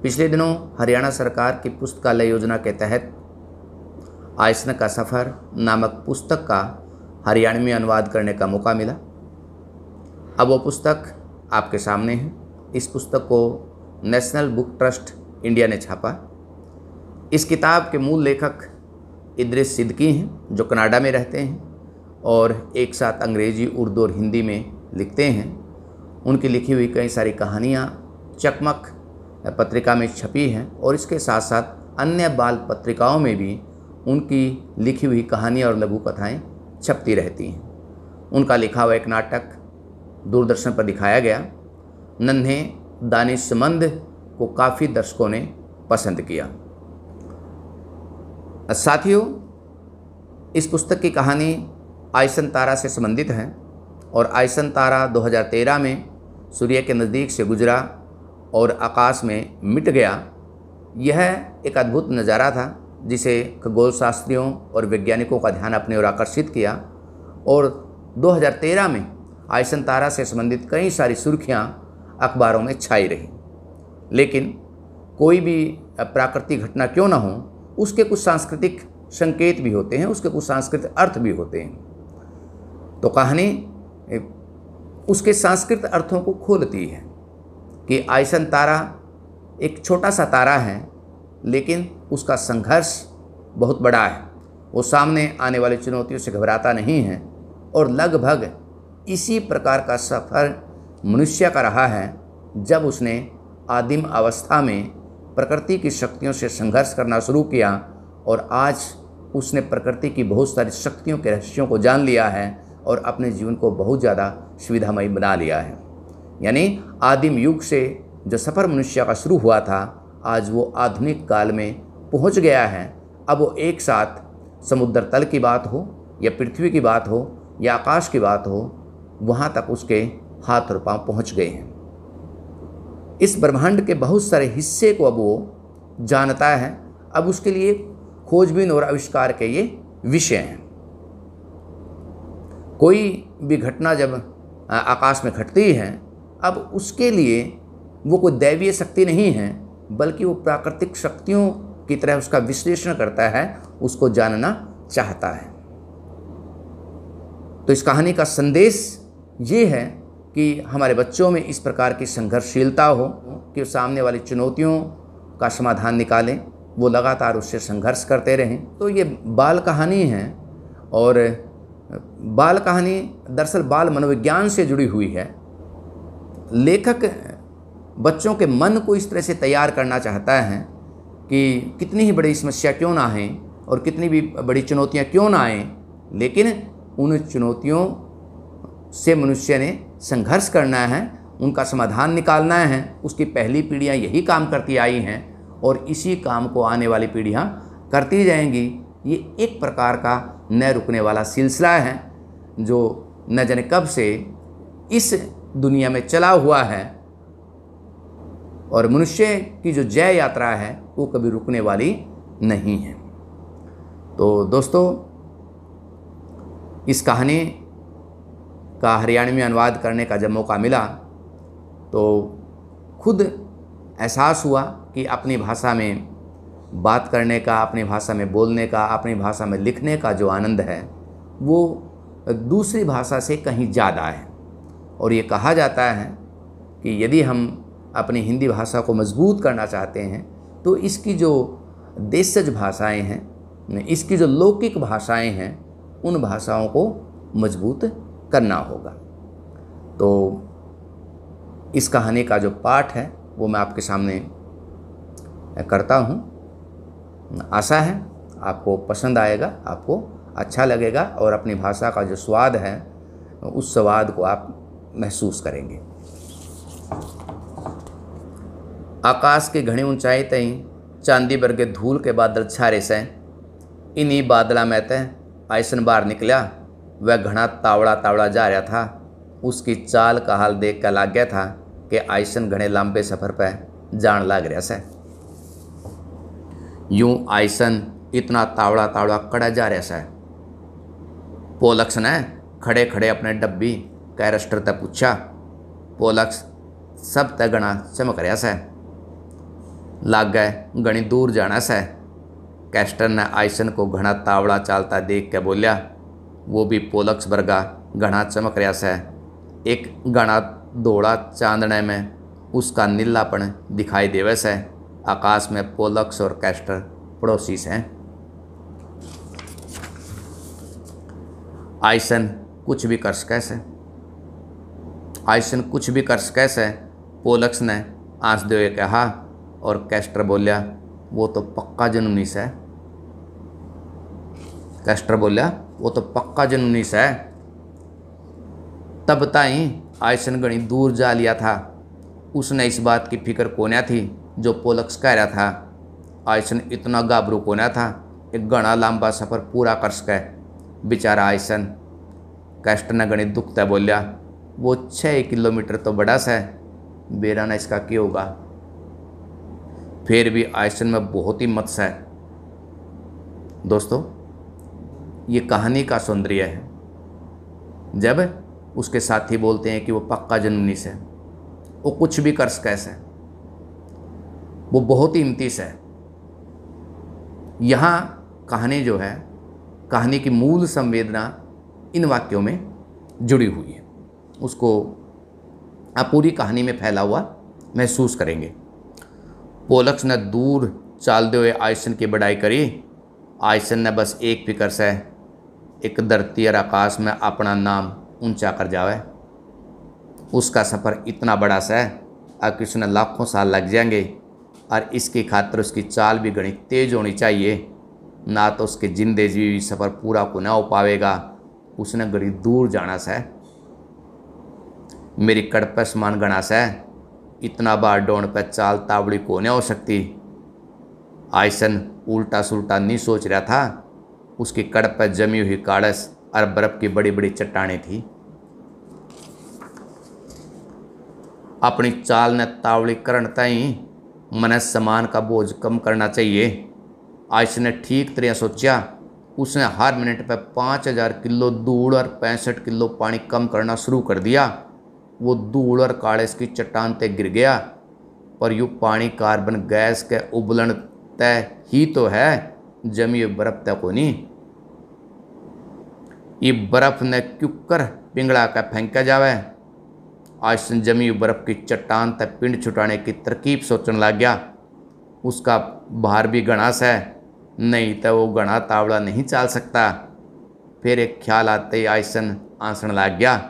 पिछले दिनों हरियाणा सरकार की पुस्तकालय योजना के तहत आइसन का सफ़र नामक पुस्तक का हरियाणवी अनुवाद करने का मौका मिला। अब वो पुस्तक आपके सामने है। इस पुस्तक को नेशनल बुक ट्रस्ट इंडिया ने छापा। इस किताब के मूल लेखक इद्रिस सिद्दकी हैं, जो कनाडा में रहते हैं और एक साथ अंग्रेजी, उर्दू और हिंदी में लिखते हैं। उनकी लिखी हुई कई सारी कहानियाँ चकमक पत्रिका में छपी हैं और इसके साथ साथ अन्य बाल पत्रिकाओं में भी उनकी लिखी हुई कहानियाँ और लघु कथाएँ छपती रहती हैं। उनका लिखा हुआ एक नाटक दूरदर्शन पर दिखाया गया। नन्हे दानिशमंद को काफ़ी दर्शकों ने पसंद किया। साथियों, इस पुस्तक की कहानी आइसन तारा से संबंधित है और आइसन तारा 2013 में सूर्य के नज़दीक से गुजरा और आकाश में मिट गया। यह एक अद्भुत नज़ारा था जिसे खगोल शास्त्रियों और वैज्ञानिकों का ध्यान अपनी ओर आकर्षित किया और 2013 में आइसन तारा से संबंधित कई सारी सुर्खियाँ अखबारों में छाई रही। लेकिन कोई भी प्राकृतिक घटना क्यों ना हो, उसके कुछ सांस्कृतिक संकेत भी होते हैं, उसके कुछ सांस्कृतिक अर्थ भी होते हैं। तो कहानी उसके सांस्कृतिक अर्थों को खोलती है कि आइसन तारा एक छोटा सा तारा है, लेकिन उसका संघर्ष बहुत बड़ा है। वो सामने आने वाली चुनौतियों से घबराता नहीं है और लगभग इसी प्रकार का सफ़र मनुष्य का रहा है जब उसने आदिम अवस्था में प्रकृति की शक्तियों से संघर्ष करना शुरू किया और आज उसने प्रकृति की बहुत सारी शक्तियों के रहस्यों को जान लिया है और अपने जीवन को बहुत ज़्यादा सुविधामय बना लिया है। यानी आदिम युग से जो सफ़र मनुष्य का शुरू हुआ था, आज वो आधुनिक काल में पहुंच गया है। अब वो एक साथ समुद्र तल की बात हो या पृथ्वी की बात हो या आकाश की बात हो, वहाँ तक उसके हाथ और पाँव पहुँच गए हैं। इस ब्रह्मांड के बहुत सारे हिस्से को अब वो जानता है। अब उसके लिए खोजबीन और आविष्कार के ये विषय हैं। कोई भी घटना जब आकाश में घटती है, अब उसके लिए वो कोई दैवीय शक्ति नहीं है, बल्कि वो प्राकृतिक शक्तियों की तरह उसका विश्लेषण करता है, उसको जानना चाहता है। तो इस कहानी का संदेश ये है कि हमारे बच्चों में इस प्रकार की संघर्षशीलता हो कि वो सामने वाली चुनौतियों का समाधान निकालें, वो लगातार उससे संघर्ष करते रहें। तो ये बाल कहानी है और बाल कहानी दरअसल बाल मनोविज्ञान से जुड़ी हुई है। लेखक बच्चों के मन को इस तरह से तैयार करना चाहता है कि कितनी ही बड़ी समस्या क्यों ना आए और कितनी भी बड़ी चुनौतियाँ क्यों ना आएँ, लेकिन उन चुनौतियों से मनुष्य ने संघर्ष करना है, उनका समाधान निकालना है। उसकी पहली पीढ़ियाँ यही काम करती आई हैं और इसी काम को आने वाली पीढ़ियाँ करती जाएंगी। ये एक प्रकार का न रुकने वाला सिलसिला है जो न जाने कब से इस दुनिया में चला हुआ है और मनुष्य की जो जय यात्रा है वो कभी रुकने वाली नहीं है। तो दोस्तों, इस कहानी का हरियाणवी अनुवाद करने का जब मौका मिला तो खुद एहसास हुआ कि अपनी भाषा में बात करने का, अपनी भाषा में बोलने का, अपनी भाषा में लिखने का जो आनंद है वो दूसरी भाषा से कहीं ज़्यादा है। और ये कहा जाता है कि यदि हम अपनी हिंदी भाषा को मजबूत करना चाहते हैं तो इसकी जो देशज भाषाएं हैं, इसकी जो लौकिक भाषाएं हैं, उन भाषाओं को मजबूत करना होगा। तो इस कहानी का जो पाठ है वो मैं आपके सामने करता हूँ। आशा है आपको पसंद आएगा, आपको अच्छा लगेगा और अपनी भाषा का जो स्वाद है उस स्वाद को आप महसूस करेंगे। आकाश की घनी ऊंचाई तई चांदी बरगे धूल के बादल छारे से, इन्हीं बादला में तय आइसन बाहर निकला। वह घना तावड़ा तावड़ा जा रहा था। उसकी चाल का हाल देख कर लग गया था कि आइसन घने लंबे सफ़र पर जान लग रहा से। यूं आइसन इतना तावड़ा तावड़ा कड़ा जा रहा से। पोलक्स ने खड़े खड़े अपने डब्बी कैरेस्टर तक पूछा। पोलक्स सब तक घना चमक रहा से। लागे घनी दूर जाना से। कैस्टर ने आयसन को घना तावड़ा चालता देख के बोलिया, वो भी पोलक्स वर्गा घना चमक रहा से। एक घना धोड़ा चांदने में उसका नीलापन दिखाई देवे से। आकाश में पोलक्स और कैस्टर पड़ोसी से। आयसन कुछ भी कर सके से। आयसन कुछ भी कर सके से, पोलक्स ने हंसते हुए कहा। और कैस्टर बोलिया, वो तो पक्का जुनूनी से। कैस्टर बोलिया, वो तो पक्का जुनूनी से। तब ताई आयसन घनी दूर जा लिया था। उसने इस बात की फिक्र कोन्या थी जो पोलक्स कह रहा था। आयसन इतना घाबरू कोन्या था, एक घना लंबा सफ़र पूरा कर सके बेचारा आयसन। कैस्टर ने घनी दुखता बोलिया, वो 6 किलोमीटर तो बड़ा सा है, बेरा ना इसका क्या होगा। फिर भी आयसन में बहुत ही मत है। दोस्तों, ये कहानी का सौंदर्य है। जब उसके साथी बोलते हैं कि वो पक्का जुनूनी से, वो कुछ भी कर सके से, वो बहुत ही इम्तीस है। यहाँ कहानी जो है, कहानी की मूल संवेदना इन वाक्यों में जुड़ी हुई है। उसको आप पूरी कहानी में फैला हुआ महसूस करेंगे। पोलक्स ने दूर चालते हुए आयसन की बड़ाई करी। आयसन ने बस एक फिक्र से, एक धरती और आकाश में अपना नाम ऊंचा कर जावे। उसका सफ़र इतना बड़ा सा है कि उसने लाखों साल लग जाएंगे, और इसकी खातिर उसकी चाल भी घनी तेज होनी चाहिए। ना तो उसके जिंदे जीवी सफ़र पूरा को ना हो पाएगा। उसने घड़ी दूर जाना सा। मेरी कड़प समान गणा सा, इतना बार डोन पर चाल तावड़ी को नहीं हो सकती। आयसन उल्टा सुल्टा नहीं सोच रहा था। उसकी कड़प पर जमी हुई काड़स और बर्फ की बड़ी बड़ी चट्टानें थी। अपनी चाल ने तावड़ी करण ताई मन समान का बोझ कम करना चाहिए। आयसन ने ठीक तरह सोचा। उसने हर मिनट पर 5000 किलो धूल और 65 किलो पानी कम करना शुरू कर दिया। वो धूल और काड़स की चट्टान तक गिर गया, पर यूँ पानी कार्बन गैस के उबलन तय ही तो है, जमी हुई बर्फ तय को नहीं। ये बर्फ ने क्यों कर पिंगला का फेंका जावे। आयसन जमी हुई बर्फ की चट्टान तक पिंड छुटाने की तरकीब सोचने लग गया। उसका भार भी घना सा है, नहीं तो वो घना तावड़ा नहीं चाल सकता। फिर एक ख्याल आते ही आयसन आंसण लग गया,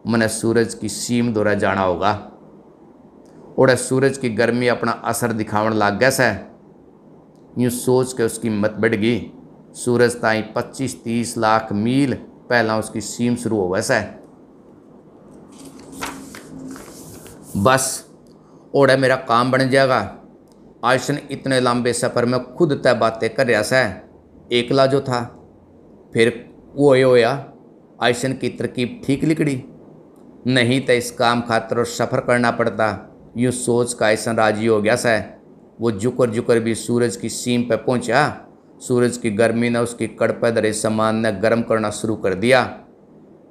मैंने सूरज की सीम दौरा जाना होगा। और सूरज की गर्मी अपना असर दिखावन लग गया से। यूँ सोच के उसकी हिम्मत बढ़ गई। सूरज ताई 25-30 लाख मील पहला उसकी सीम शुरू हो वैसे। बस ओड़ा मेरा काम बन जाएगा। आयसन इतने लंबे सफ़र में खुद तय बातें कर रहा सा, एकला जो था। फिर वो होया आयसन की तरकीब ठीक लिकड़ी, नहीं तो इस काम खातर सफ़र करना पड़ता। यूँ सोच का आयसन राजी हो गया सा। वो जुकर जुकर भी सूरज की सीम पर पहुंचा। सूरज की गर्मी ने उसकी कड़पे धरे सामान ने गर्म करना शुरू कर दिया।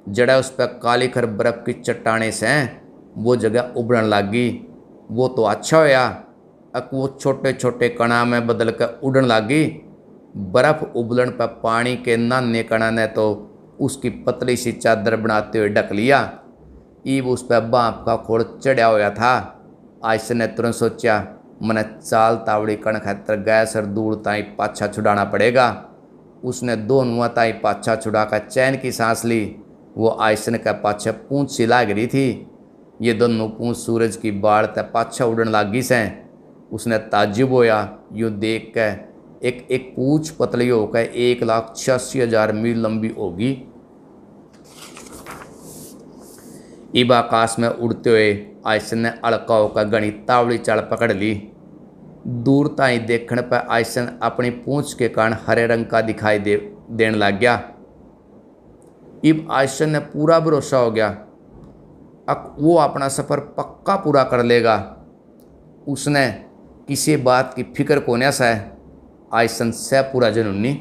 जड़ा उस पर काली खर बर्फ की चट्टाने से वो जगह उभरन लग गई। वो तो अच्छा होया, अब वो छोटे छोटे कणा में बदल कर उड़न लगी। बर्फ उबलन पर पानी के नन्हे कणा ने तो उसकी पतली सी चादर बनाते हुए ढक लिया। ईब उस पर बाँप का खोड़ चढ़ा होया था। आयसन ने तुरंत सोचा, मैंने चाल तावड़ी कण खातर गैस और धूल ताई पाछा छुड़ाना पड़ेगा। उसने दोनों ताई पाछा छुड़ाकर चैन की सांस ली। वो आयसन के पाछे पूंछ सी लाग रही थी। ये दोनों पूंछ सूरज की बाढ़ तक पाछा उड़न लागी से। उसने ताज्जुब होया यूँ देख के, एक एक पूंछ पतली होकर 1,86,000 मील लंबी होगी। इब आकाश में उड़ते हुए आयसन ने अड़का होकर घनी तावड़ी चाल पकड़ ली। दूर ताई देखने पर आयसन अपनी पूंछ के कारण हरे रंग का दिखाई देने लग गया। इब आयसन ने पूरा भरोसा हो गया, अब वो अपना सफ़र पक्का पूरा कर लेगा। उसने किसी बात की फिक्र कोन्या सा है। आयसन से पूरा जुनूनी।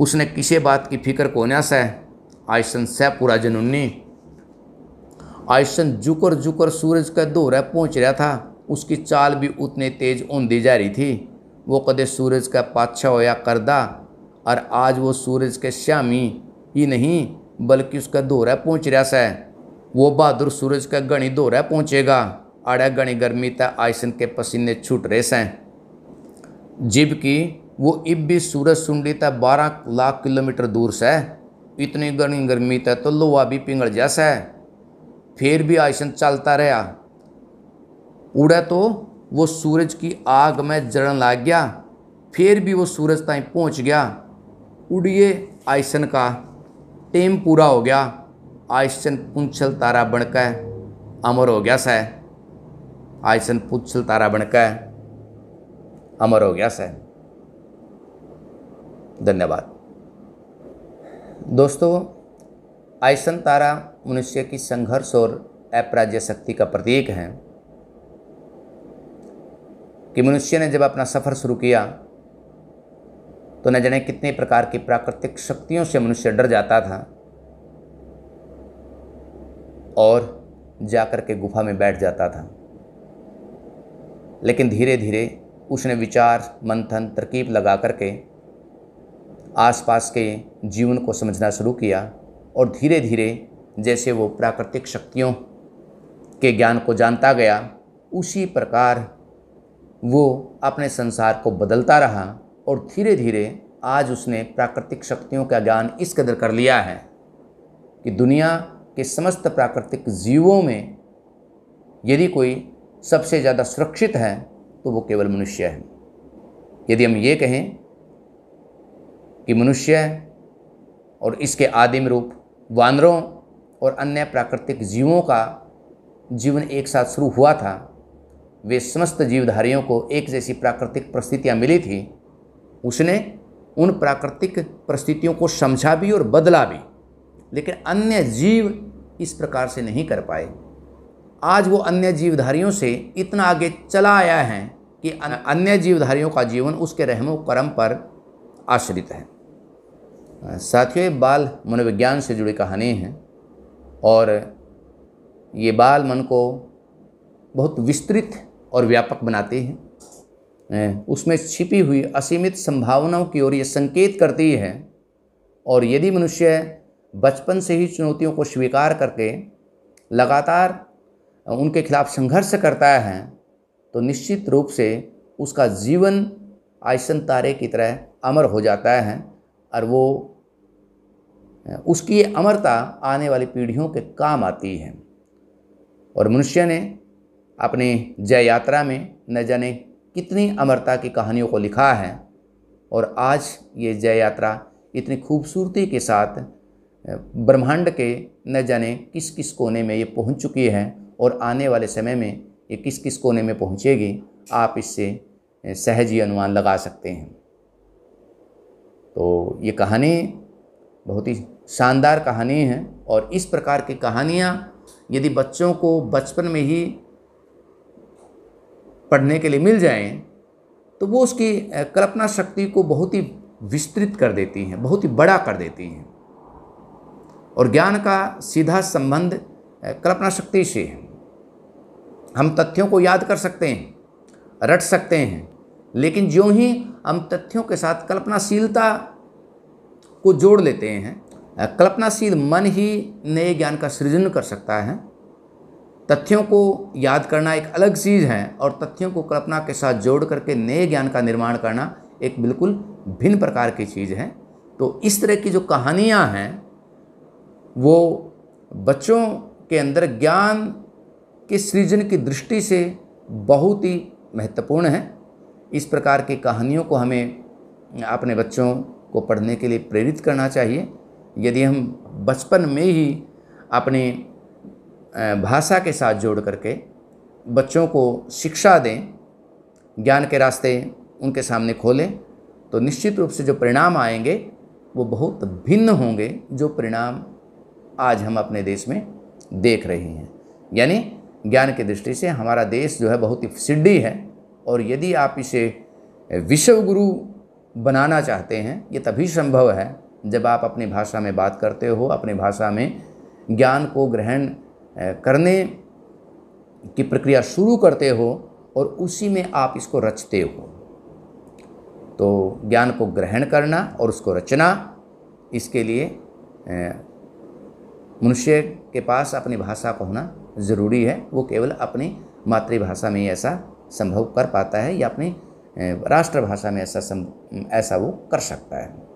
उसने किसी बात की फिक्र कोन्या सा है। आयसन से पूरा जुनूनी। आयसन जुकर जुकर सूरज के दोहरे पहुंच रहा था। उसकी चाल भी उतने तेज होंदी जा रही थी। वो कदे सूरज का पाछा होया करदा, और आज वो सूरज के श्यामी ही नहीं बल्कि उसका दोहरा पहुँच रहा सा। वो बहादुर सूरज का गणी दोहरा पहुँचेगा, आड़ा गणी गर्मी तक आयसन के पसीने छूट रहे हैं। जबकि वो इब भी सूरज सुंडी तक 12 लाख किलोमीटर दूर से। इतनी गणी गर्मी तक तो लोहा भी पिघल जैसा है। फिर भी आयसन चलता रहा। उड़ा तो वो सूरज की आग में जलन लग गया, फिर भी वो सूरज तक पहुंच गया। उड़िए आयसन का टेम पूरा हो गया। आयसन पुंछल तारा बनकर अमर हो गया सा। आयसन पुंछल तारा बनकर अमर हो गया सा। धन्यवाद दोस्तों। आयसन तारा मनुष्य की संघर्ष और अपराज्य शक्ति का प्रतीक है कि मनुष्य ने जब अपना सफ़र शुरू किया तो न जाने कितने प्रकार की प्राकृतिक शक्तियों से मनुष्य डर जाता था और जाकर के गुफा में बैठ जाता था। लेकिन धीरे धीरे उसने विचार मंथन तरकीब लगा करके आसपास के जीवन को समझना शुरू किया, और धीरे धीरे जैसे वो प्राकृतिक शक्तियों के ज्ञान को जानता गया, उसी प्रकार वो अपने संसार को बदलता रहा। और धीरे धीरे आज उसने प्राकृतिक शक्तियों का ज्ञान इस कदर कर लिया है कि दुनिया के समस्त प्राकृतिक जीवों में यदि कोई सबसे ज़्यादा सुरक्षित है तो वो केवल मनुष्य है। यदि हम ये कहें कि मनुष्य और इसके आदिम रूप वानरों और अन्य प्राकृतिक जीवों का जीवन एक साथ शुरू हुआ था, वे समस्त जीवधारियों को एक जैसी प्राकृतिक परिस्थितियाँ मिली थी, उसने उन प्राकृतिक परिस्थितियों को समझा भी और बदला भी। लेकिन अन्य जीव इस प्रकार से नहीं कर पाए। आज वो अन्य जीवधारियों से इतना आगे चला आया है कि अन्य जीवधारियों का जीवन उसके रहमो करम पर आश्रित है। साथियों, ये बाल मनोविज्ञान से जुड़ी कहानी है और ये बाल मन को बहुत विस्तृत और व्यापक बनाती है। उसमें छिपी हुई असीमित संभावनाओं की ओर ये संकेत करती है। और यदि मनुष्य बचपन से ही चुनौतियों को स्वीकार करके लगातार उनके खिलाफ संघर्ष करता है तो निश्चित रूप से उसका जीवन आयसन तारे की तरह अमर हो जाता है, और वो उसकी अमरता आने वाली पीढ़ियों के काम आती है। और मनुष्य ने अपनी जय यात्रा में न जाने कितनी अमरता की कहानियों को लिखा है, और आज ये जय यात्रा इतनी खूबसूरती के साथ ब्रह्मांड के न जाने किस किस कोने में ये पहुंच चुकी है, और आने वाले समय में ये किस किस कोने में पहुंचेगी, आप इससे सहज ही अनुमान लगा सकते हैं। तो ये कहानी बहुत ही शानदार कहानी है, और इस प्रकार की कहानियाँ यदि बच्चों को बचपन में ही पढ़ने के लिए मिल जाएं तो वो उसकी कल्पना शक्ति को बहुत ही विस्तृत कर देती हैं, बहुत ही बड़ा कर देती हैं। और ज्ञान का सीधा संबंध कल्पना शक्ति से है। हम तथ्यों को याद कर सकते हैं, रट सकते हैं, लेकिन ज्यों ही हम तथ्यों के साथ कल्पनाशीलता को जोड़ लेते हैं, कल्पनाशील मन ही नए ज्ञान का सृजन कर सकता है। तथ्यों को याद करना एक अलग चीज़ है, और तथ्यों को कल्पना के साथ जोड़ करके नए ज्ञान का निर्माण करना एक बिल्कुल भिन्न प्रकार की चीज़ है। तो इस तरह की जो कहानियाँ हैं वो बच्चों के अंदर ज्ञान के सृजन की दृष्टि से बहुत ही महत्वपूर्ण है। इस प्रकार की कहानियों को हमें अपने बच्चों को पढ़ने के लिए प्रेरित करना चाहिए। यदि हम बचपन में ही अपनी भाषा के साथ जोड़ करके बच्चों को शिक्षा दें, ज्ञान के रास्ते उनके सामने खोलें, तो निश्चित रूप से जो परिणाम आएंगे वो बहुत भिन्न होंगे जो परिणाम आज हम अपने देश में देख रहे हैं। यानी ज्ञान की दृष्टि से हमारा देश जो है बहुत ही सिड्डी है, और यदि आप इसे विश्व गुरु बनाना चाहते हैं, ये तभी संभव है जब आप अपनी भाषा में बात करते हो, अपनी भाषा में ज्ञान को ग्रहण करने की प्रक्रिया शुरू करते हो, और उसी में आप इसको रचते हो। तो ज्ञान को ग्रहण करना और उसको रचना, इसके लिए मनुष्य के पास अपनी भाषा का होना ज़रूरी है। वो केवल अपनी मातृभाषा में ही ऐसा संभव कर पाता है या अपनी राष्ट्रभाषा में ऐसा वो कर सकता है।